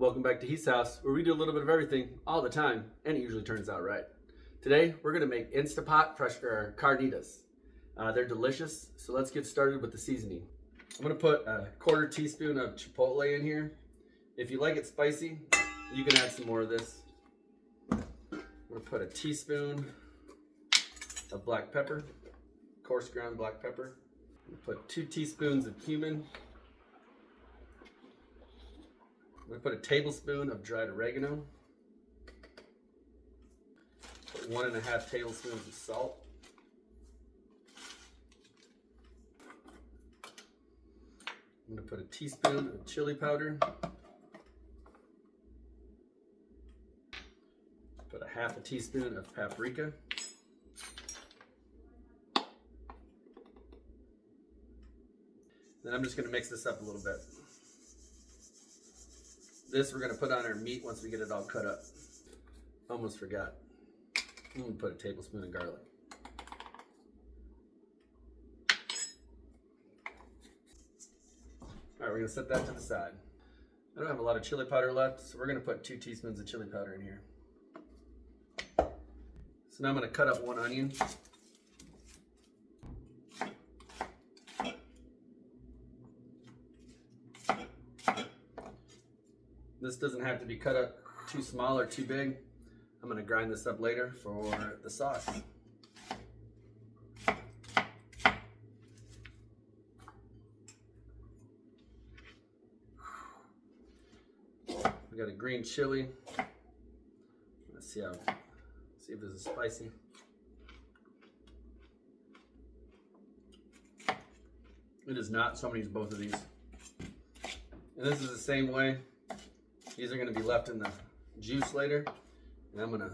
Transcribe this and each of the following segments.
Welcome back to He's House, where we do a little bit of everything all the time, and it usually turns out right. Today, we're gonna make instapot carnitas. They're delicious, so let's get started with the seasoning. I'm gonna put a quarter teaspoon of chipotle in here. If you like it spicy, you can add some more of this. I'm gonna put a teaspoon of black pepper, coarse ground black pepper. I'm gonna put 2 teaspoons of cumin. I'm going to put a tablespoon of dried oregano, put 1.5 tablespoons of salt, I'm going to put a teaspoon of chili powder, put a 1/2 teaspoon of paprika, then I'm just going to mix this up a little bit. This we're going to put on our meat once we get it all cut up. Almost forgot. I'm going to put a tablespoon of garlic. Alright, we're going to set that to the side. I don't have a lot of chili powder left, so we're going to put 2 teaspoons of chili powder in here. So now I'm going to cut up 1 onion. This doesn't have to be cut up too small or too big. I'm going to grind this up later for the sauce. We got a green chili. Let's see if this is spicy. It is not, so I'm going to use both of these. And this is the same way. These are going to be left in the juice later, and I'm going to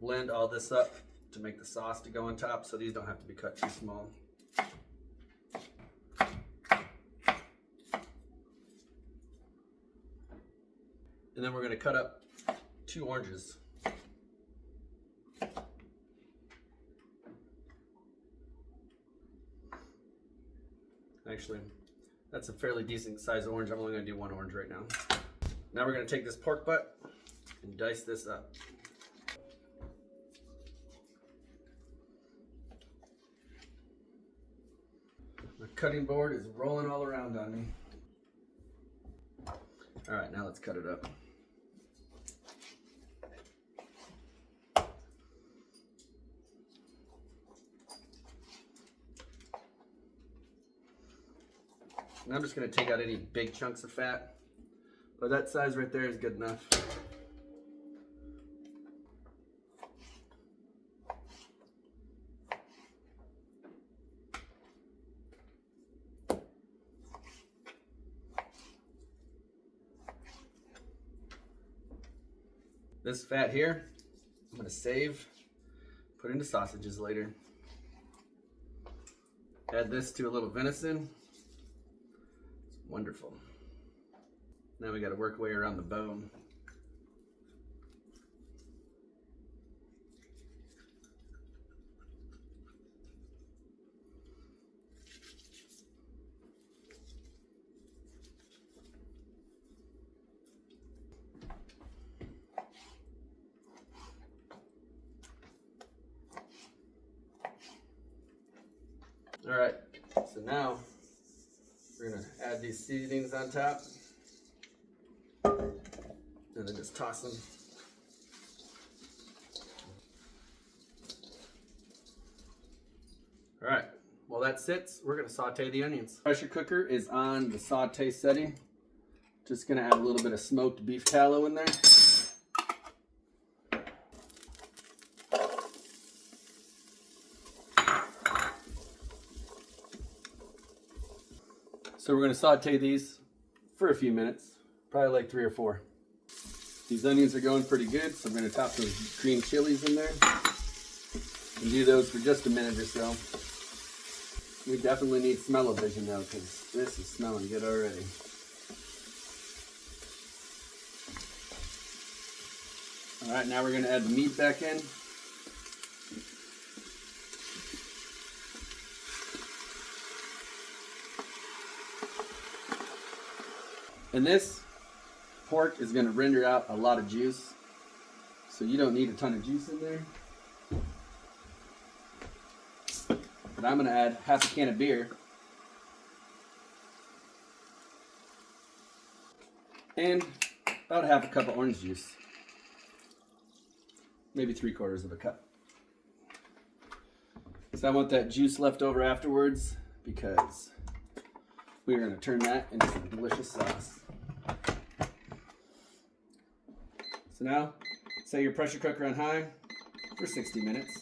blend all this up to make the sauce to go on top, so these don't have to be cut too small. And then we're going to cut up 2 oranges. Actually, that's a fairly decent sized orange. I'm only going to do 1 orange right now. Now we're going to take this pork butt and dice this up. My cutting board is rolling all around on me. All right, now let's cut it up. And I'm just going to take out any big chunks of fat. But that size right there is good enough. This fat here, I'm going to save, put into sausages later. Add this to a little venison. It's wonderful. Now we got to work our way around the bone. All right, so now we're going to add these seasonings on top. And then just toss them. All right, while that sits, we're gonna saute the onions. Pressure cooker is on the saute setting. Just gonna add a little bit of smoked beef tallow in there. So we're gonna saute these for a few minutes, probably like 3 or 4. These onions are going pretty good, so I'm going to toss those green chilies in there and do those for just a minute or so. We definitely need smell-o-vision though, because this is smelling good already. All right, now we're going to add the meat back in. And this pork is going to render out a lot of juice, so you don't need a ton of juice in there. But I'm going to add half a can of beer and about half a cup of orange juice, maybe 3/4 of a cup. So I want that juice left over afterwards because we're going to turn that into some delicious sauce. So now, set your pressure cooker on high for 60 minutes.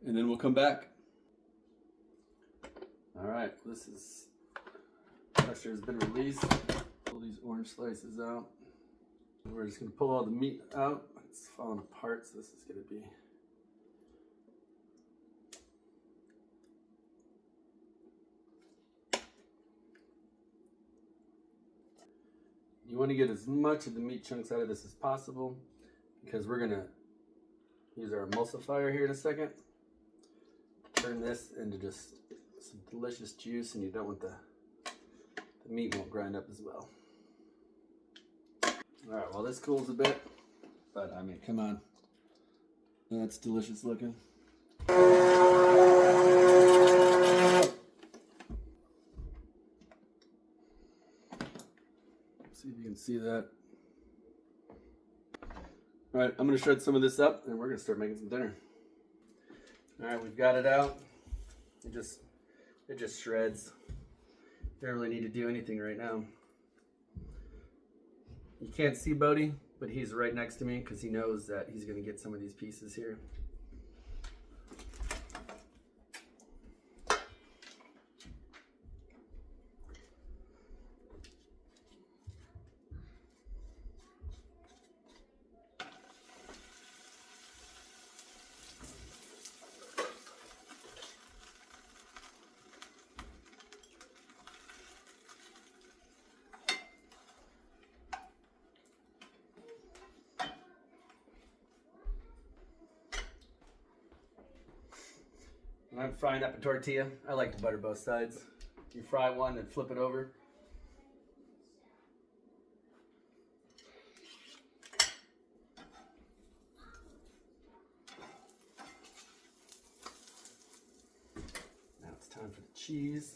And then we'll come back. All right, pressure has been released. Pull these orange slices out. We're just gonna pull all the meat out. It's falling apart, so this is gonna be. You want to get as much of the meat chunks out of this as possible because we're gonna use our emulsifier here in a second. Turn this into just some delicious juice, and you don't want the meat won't grind up as well. All right, well this cools a bit, but I mean, come on, that's delicious looking. See if you can see that. All right, I'm gonna shred some of this up, and we're gonna start making some dinner. All right, we've got it out. It just shreds. Don't really need to do anything right now. You can't see Bodie, but he's right next to me because he knows that he's going to get some of these pieces here. When I'm frying up a tortilla, I like to butter both sides. You fry one and flip it over. Now it's time for the cheese.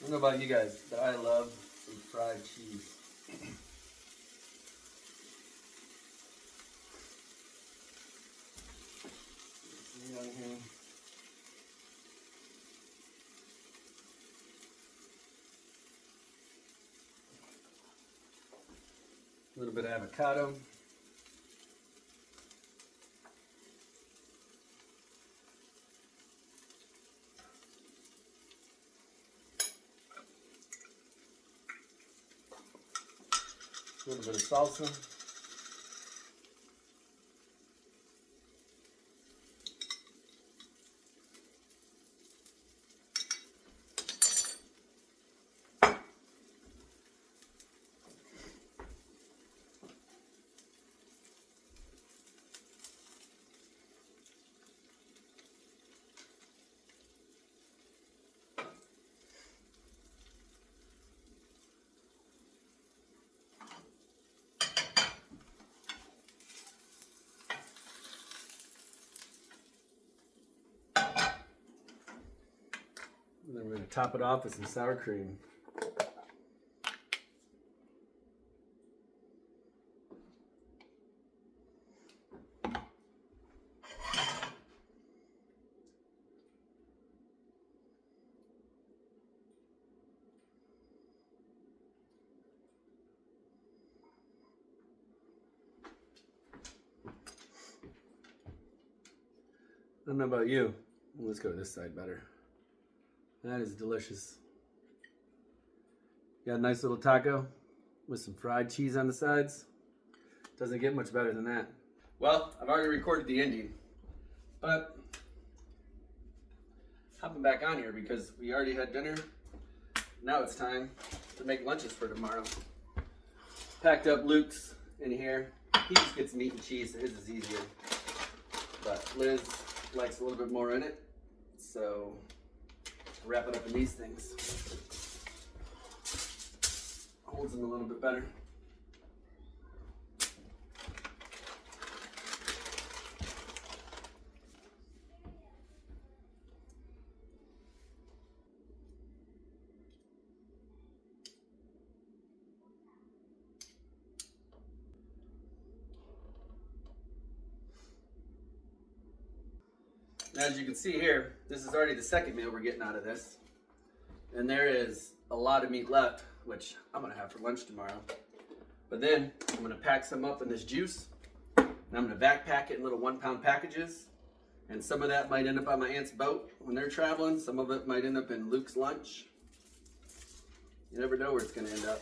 I don't know about you guys, but I love some fried cheese. A little bit of avocado. A little bit of salsa. And then we're going to top it off with some sour cream. I don't know about you. Let's go to this side better. That is delicious. Got a nice little taco with some fried cheese on the sides. Doesn't get much better than that. Well, I've already recorded the ending, but hopping back on here because we already had dinner. Now it's time to make lunches for tomorrow. Packed up Luke's in here. He just gets meat and cheese, so his is easier. But Liz likes a little bit more in it, so wrap it up in these things. Holds them a little bit better. As you can see here, this is already the second meal we're getting out of this. And there is a lot of meat left, which I'm gonna have for lunch tomorrow. But then I'm gonna pack some up in this juice, and I'm gonna backpack it in little 1 pound packages. And some of that might end up on my aunt's boat when they're traveling. Some of it might end up in Luke's lunch. You never know where it's gonna end up.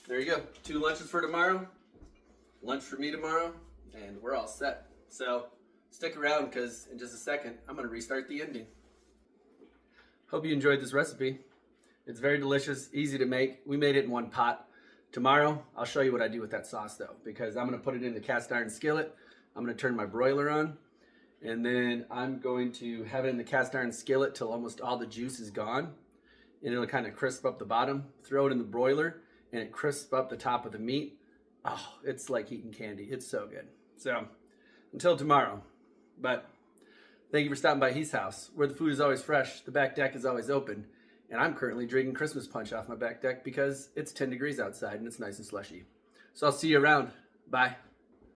There you go, 2 lunches for tomorrow. Lunch for me tomorrow, and we're all set. So stick around, because in just a second I'm going to restart the ending. Hope you enjoyed this recipe. It's very delicious, easy to make. We made it in 1 pot. Tomorrow I'll show you what I do with that sauce though, because I'm going to put it in the cast iron skillet. I'm going to turn my broiler on, and then I'm going to have it in the cast iron skillet till almost all the juice is gone, and it'll kind of crisp up the bottom. Throw it in the broiler and it crisps up the top of the meat. Oh, it's like eating candy. It's so good. So, until tomorrow. But thank you for stopping by He's house, where the food is always fresh, the back deck is always open, and I'm currently drinking Christmas punch off my back deck because it's 10 degrees outside and it's nice and slushy. So I'll see you around. Bye.